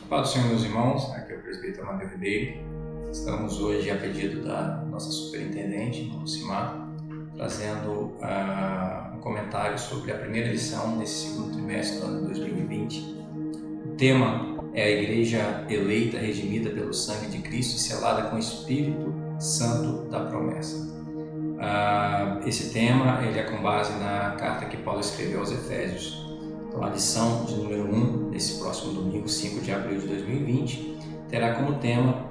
Paz do Senhor, meus irmãos, aqui é o presbítero Amadeu Ribeiro. Estamos hoje, a pedido da nossa superintendente, Lucimar, trazendo um comentário sobre a primeira lição nesse segundo trimestre do ano 2020. O tema é a Igreja eleita, redimida pelo sangue de Cristo e selada com o Espírito Santo da promessa. Esse tema ele é com base na carta que Paulo escreveu aos Efésios. Então, a lição de número 1, nesse próximo domingo, 5 de abril de 2020, terá como tema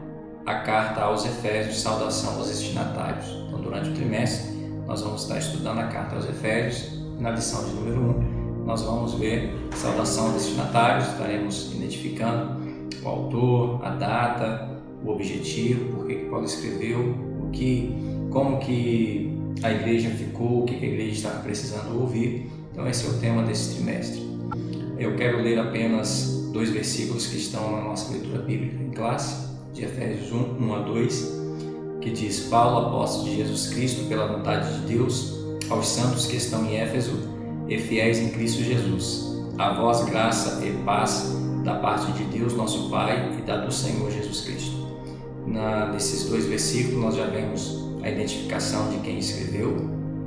a carta aos Efésios, saudação aos destinatários. Então, durante o trimestre, nós vamos estar estudando a carta aos Efésios. Na lição de número 1, nós vamos ver saudação aos destinatários, estaremos identificando o autor, a data, o objetivo, por que Paulo escreveu, como que a igreja ficou, o que a igreja estava precisando ouvir. Então, esse é o tema desse trimestre. Eu quero ler apenas 2 versículos que estão na nossa leitura bíblica em classe, de Efésios 1 a 2, que diz: Paulo, apóstolo de Jesus Cristo, pela vontade de Deus, aos santos que estão em Éfeso e fiéis em Cristo Jesus. A vós graça e paz da parte de Deus, nosso Pai, e da do Senhor Jesus Cristo. Nesses 2 versículos nós já vemos a identificação de quem escreveu,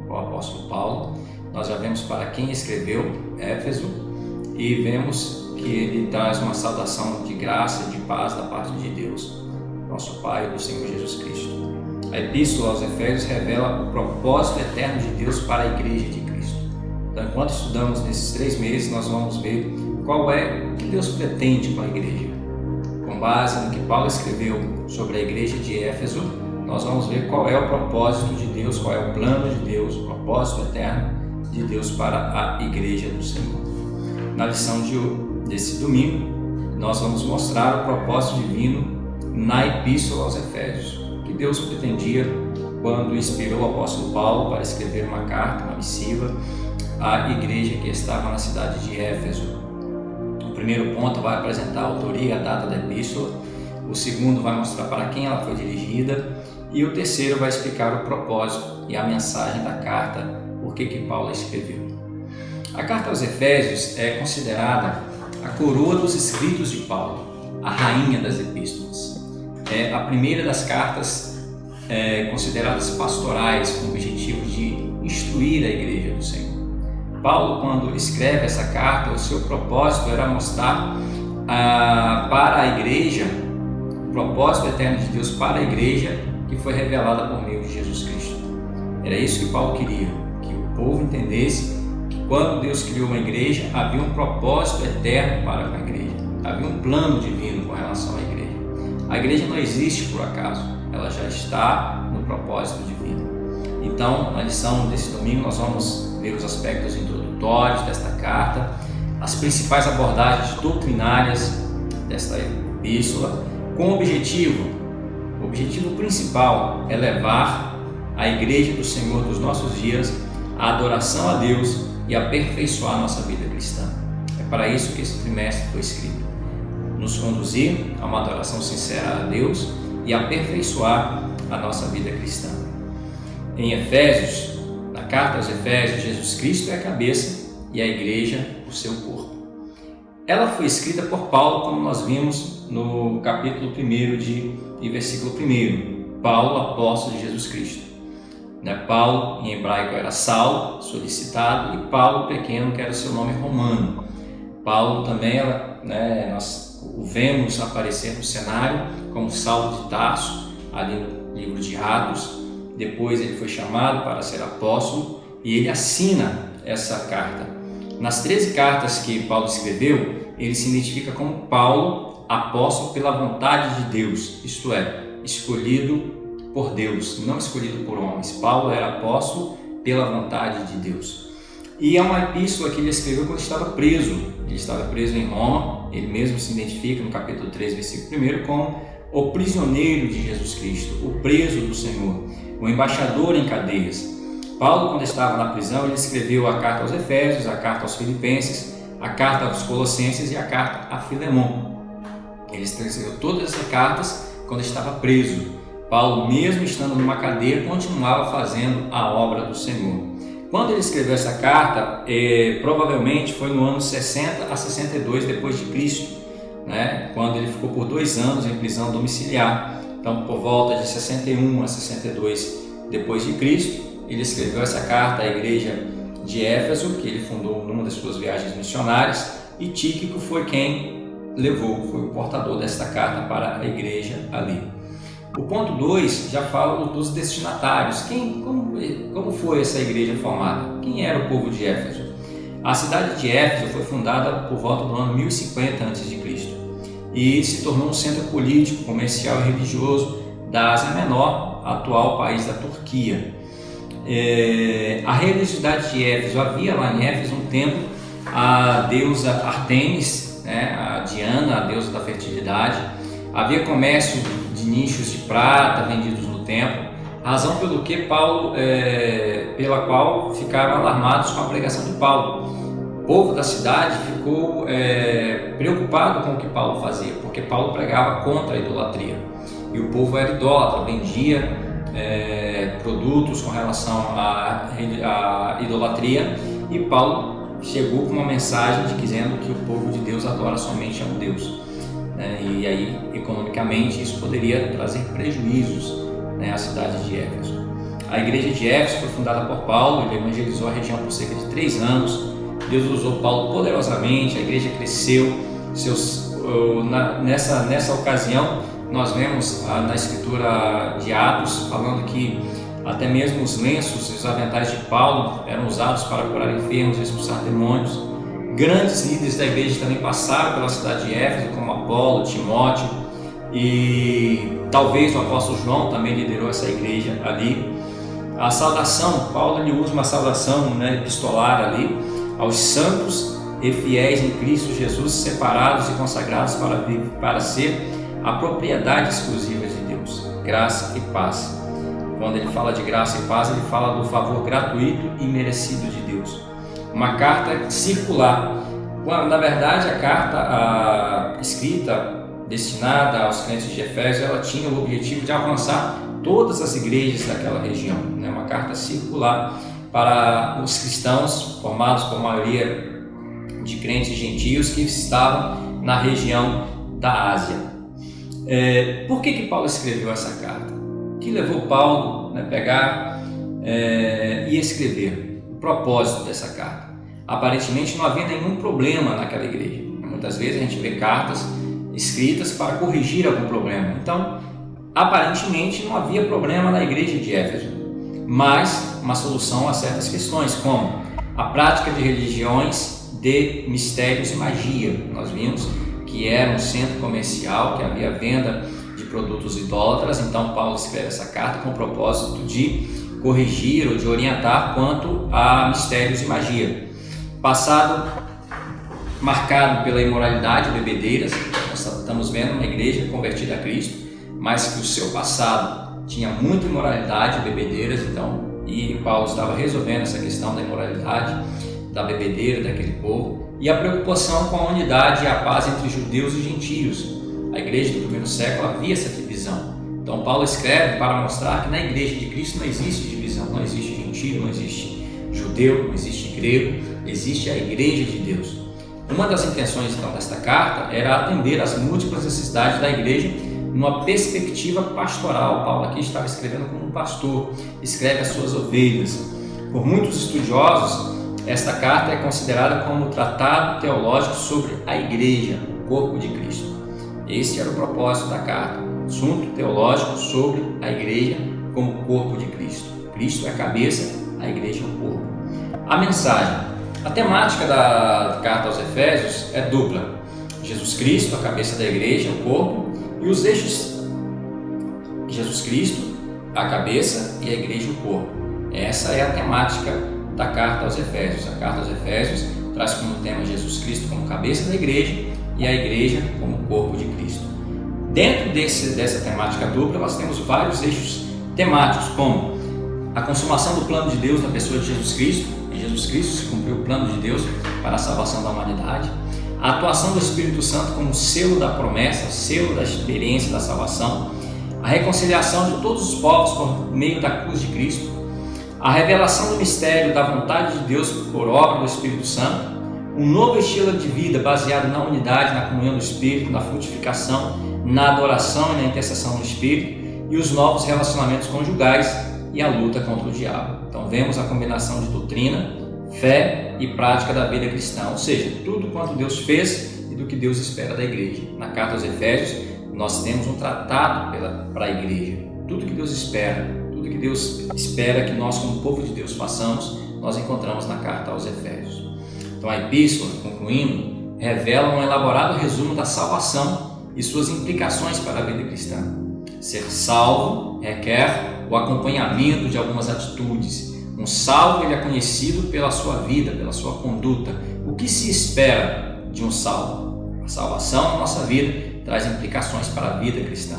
o apóstolo Paulo. Nós já vemos para quem escreveu, Éfeso, e vemos que ele traz uma saudação de graça e de paz da parte de Deus, nosso Pai e do Senhor Jesus Cristo. A Epístola aos Efésios revela o propósito eterno de Deus para a Igreja de Cristo. Então, enquanto estudamos nesses 3 meses, nós vamos ver o que Deus pretende com a Igreja. Com base no que Paulo escreveu sobre a Igreja de Éfeso, nós vamos ver qual é o propósito de Deus, qual é o plano de Deus, o propósito eterno de Deus para a Igreja do Senhor. Na lição desse domingo, nós vamos mostrar o propósito divino na Epístola aos Efésios, que Deus pretendia quando inspirou o apóstolo Paulo para escrever uma carta, uma missiva, à igreja que estava na cidade de Éfeso. O primeiro ponto vai apresentar a autoria e a data da epístola, o segundo vai mostrar para quem ela foi dirigida, e o terceiro vai explicar o propósito e a mensagem da carta, por que Paulo escreveu. A carta aos Efésios é considerada a coroa dos escritos de Paulo, a rainha das epístolas. É a primeira das cartas consideradas pastorais, com o objetivo de instruir a igreja do Senhor. Paulo, quando escreve essa carta, o seu propósito era mostrar para a igreja o propósito eterno de Deus para a igreja, que foi revelada por meio de Jesus Cristo. Era isso que Paulo queria, que o povo entendesse que quando Deus criou uma igreja, havia um propósito eterno para com a igreja, havia um plano divino com relação à igreja. A igreja não existe por acaso, ela já está no propósito divino. Então, na lição desse domingo, nós vamos ver os aspectos introdutórios desta carta, as principais abordagens doutrinárias desta epístola, com o objetivo principal é levar a igreja do Senhor dos nossos dias à adoração a Deus e aperfeiçoar a nossa vida cristã. É para isso que esse trimestre foi escrito: nos conduzir a uma adoração sincera a Deus e aperfeiçoar a nossa vida cristã. Em Efésios, na carta aos Efésios, Jesus Cristo é a cabeça e a igreja o seu corpo. Ela foi escrita por Paulo, como nós vimos no capítulo 1 e versículo 1. Paulo, apóstolo de Jesus Cristo. Paulo, em hebraico, era Saulo, solicitado, e Paulo pequeno, que era o seu nome romano. Paulo também, nós o vemos aparecer no cenário como Saulo de Tarso, ali no livro de Atos. Depois ele foi chamado para ser apóstolo e ele assina essa carta. Nas 13 cartas que Paulo escreveu, ele se identifica como Paulo, apóstolo pela vontade de Deus, isto é, escolhido por Deus, não escolhido por homens. Paulo era apóstolo pela vontade de Deus. E é uma epístola que ele escreveu quando estava preso. Ele estava preso em Roma, ele mesmo se identifica no capítulo 3, versículo 1, como o prisioneiro de Jesus Cristo, o preso do Senhor, o embaixador em cadeias. Paulo, quando estava na prisão, ele escreveu a carta aos Efésios, a carta aos Filipenses, a carta aos Colossenses e a carta a Filemon. Ele escreveu todas essas cartas quando estava preso. Paulo, mesmo estando numa cadeia, continuava fazendo a obra do Senhor. Quando ele escreveu essa carta, provavelmente foi no ano 60 a 62 depois de Cristo, né, quando ele ficou por 2 anos em prisão domiciliar. Então, por volta de 61 a 62 depois de Cristo, ele escreveu essa carta à igreja de Éfeso, que ele fundou numa das suas viagens missionárias, e Tíquico foi quem foi o portador desta carta para a igreja ali. O ponto 2 já fala dos destinatários. Como foi essa igreja formada? Quem era o povo de Éfeso? A cidade de Éfeso foi fundada por volta do ano 1050 a.C. e se tornou um centro político, comercial e religioso da Ásia Menor, atual país da Turquia. A religiosidade de Éfeso, havia lá em Éfeso um templo à deusa Ártemis, né, a Diana, a deusa da fertilidade. Havia comércio de nichos de prata vendidos no templo, razão pela qual ficaram alarmados com a pregação de Paulo. O povo da cidade ficou preocupado com o que Paulo fazia, porque Paulo pregava contra a idolatria. E o povo era idólatra, vendia produtos com relação à idolatria, e Paulo chegou com uma mensagem dizendo que o povo de Deus adora somente a um Deus. E aí, economicamente, isso poderia trazer prejuízos, à cidade de Éfeso. A igreja de Éfeso foi fundada por Paulo, ele evangelizou a região por cerca de 3 anos. Deus usou Paulo poderosamente, a igreja cresceu. Nessa ocasião, nós vemos na escritura de Atos falando que até mesmo os lenços e os aventais de Paulo eram usados para curar enfermos e expulsar demônios. Grandes líderes da igreja também passaram pela cidade de Éfeso, como Apolo, Timóteo, e talvez o apóstolo João também liderou essa igreja ali. A saudação, Paulo ele usa uma saudação epistolar ali aos santos e fiéis em Cristo Jesus, separados e consagrados para ser a propriedade exclusiva de Deus. Graça e paz. Quando ele fala de graça e paz, ele fala do favor gratuito e merecido de Deus. Uma carta circular. Na verdade, a carta escrita, destinada aos crentes de Efésio, ela tinha o objetivo de avançar todas as igrejas daquela região. Uma carta circular para os cristãos, formados por maioria de crentes gentios que estavam na região da Ásia. Por que Paulo escreveu essa carta? O que levou Paulo a pegar e escrever? O propósito dessa carta. Aparentemente não havia nenhum problema naquela igreja. Muitas vezes a gente vê cartas escritas para corrigir algum problema. Então, aparentemente não havia problema na igreja de Éfeso, mas uma solução a certas questões, como a prática de religiões de mistérios e magia. Nós vimos que era um centro comercial, que havia venda de produtos idólatras. Então Paulo escreve essa carta com o propósito de corrigir ou de orientar quanto a mistérios e magia. Passado marcado pela imoralidade, bebedeiras. Nós estamos vendo uma igreja convertida a Cristo, mas que o seu passado tinha muita imoralidade, bebedeiras. E Paulo estava resolvendo essa questão da imoralidade, da bebedeira daquele povo, e a preocupação com a unidade e a paz entre judeus e gentios. A igreja do primeiro século havia essa divisão. Então Paulo escreve para mostrar que na igreja de Cristo não existe divisão, não existe gentio, não existe judeu, não existe grego, existe a igreja de Deus. Uma das intenções então desta carta era atender às múltiplas necessidades da igreja numa perspectiva pastoral. Paulo aqui estava escrevendo como um pastor, escreve as suas ovelhas. Por muitos estudiosos, esta carta é considerada como um tratado teológico sobre a igreja, o corpo de Cristo. Este era o propósito da carta, um assunto teológico sobre a igreja como corpo de Cristo. Cristo é a cabeça, a igreja é o corpo. A mensagem. A temática da carta aos Efésios é dupla. Jesus Cristo, a cabeça da igreja, o corpo, e os eixos. Jesus Cristo, a cabeça, e a igreja, o corpo. Essa é a temática da carta aos Efésios. A carta aos Efésios traz como tema Jesus Cristo como cabeça da igreja e a igreja como corpo de Cristo. Dentro dessa temática dupla, nós temos vários eixos temáticos, como a consumação do plano de Deus na pessoa de Jesus Cristo. Em Jesus Cristo se cumpriu o plano de Deus para a salvação da humanidade. A atuação do Espírito Santo como selo da promessa, selo da experiência da salvação. A reconciliação de todos os povos por meio da cruz de Cristo. A revelação do mistério da vontade de Deus por obra do Espírito Santo. um novo estilo de vida baseado na unidade, na comunhão do Espírito, na frutificação, na adoração e na intercessão do Espírito, e os novos relacionamentos conjugais e a luta contra o diabo. Então vemos a combinação de doutrina, fé e prática da vida cristã, ou seja, tudo quanto Deus fez e do que Deus espera da igreja. Na carta aos Efésios, nós temos um tratado para a igreja. Tudo que Deus espera, tudo que Deus espera que nós, como povo de Deus, façamos, nós encontramos na carta aos Efésios. Então a epístola, concluindo, revela um elaborado resumo da salvação e suas implicações para a vida cristã. Ser salvo requer o acompanhamento de algumas atitudes. Um salvo ele é conhecido pela sua vida, pela sua conduta. O que se espera de um salvo? A salvação na nossa vida traz implicações para a vida cristã.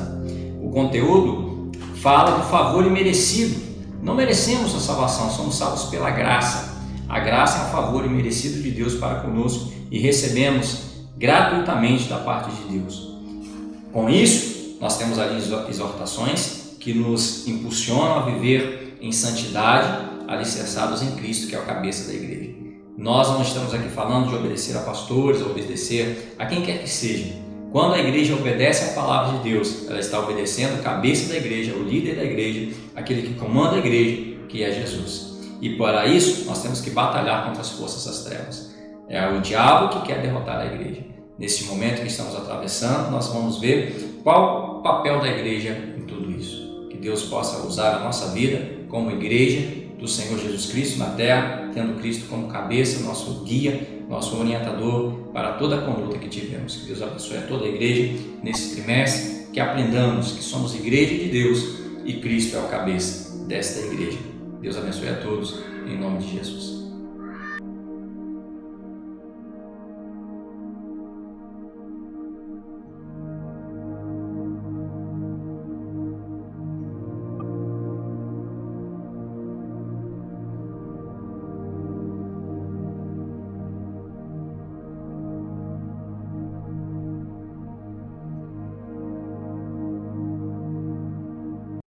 O conteúdo fala do favor imerecido. Não merecemos a salvação, somos salvos pela graça. A graça é um favor imerecido de Deus para conosco e recebemos gratuitamente da parte de Deus. Com isso, nós temos ali exortações que nos impulsionam a viver em santidade, alicerçados em Cristo, que é o cabeça da igreja. Nós não estamos aqui falando de obedecer a pastores, obedecer a quem quer que seja. Quando a igreja obedece à palavra de Deus, ela está obedecendo o cabeça da igreja, o líder da igreja, aquele que comanda a igreja, que é Jesus. E para isso, nós temos que batalhar contra as forças das trevas. É o diabo que quer derrotar a igreja. Nesse momento que estamos atravessando, nós vamos ver qual o papel da igreja em tudo isso. Que Deus possa usar a nossa vida como igreja do Senhor Jesus Cristo na terra, tendo Cristo como cabeça, nosso guia, nosso orientador para toda a conduta que tivemos. Que Deus abençoe a toda a igreja nesse trimestre, que aprendamos que somos igreja de Deus e Cristo é o cabeça desta igreja. Deus abençoe a todos, em nome de Jesus.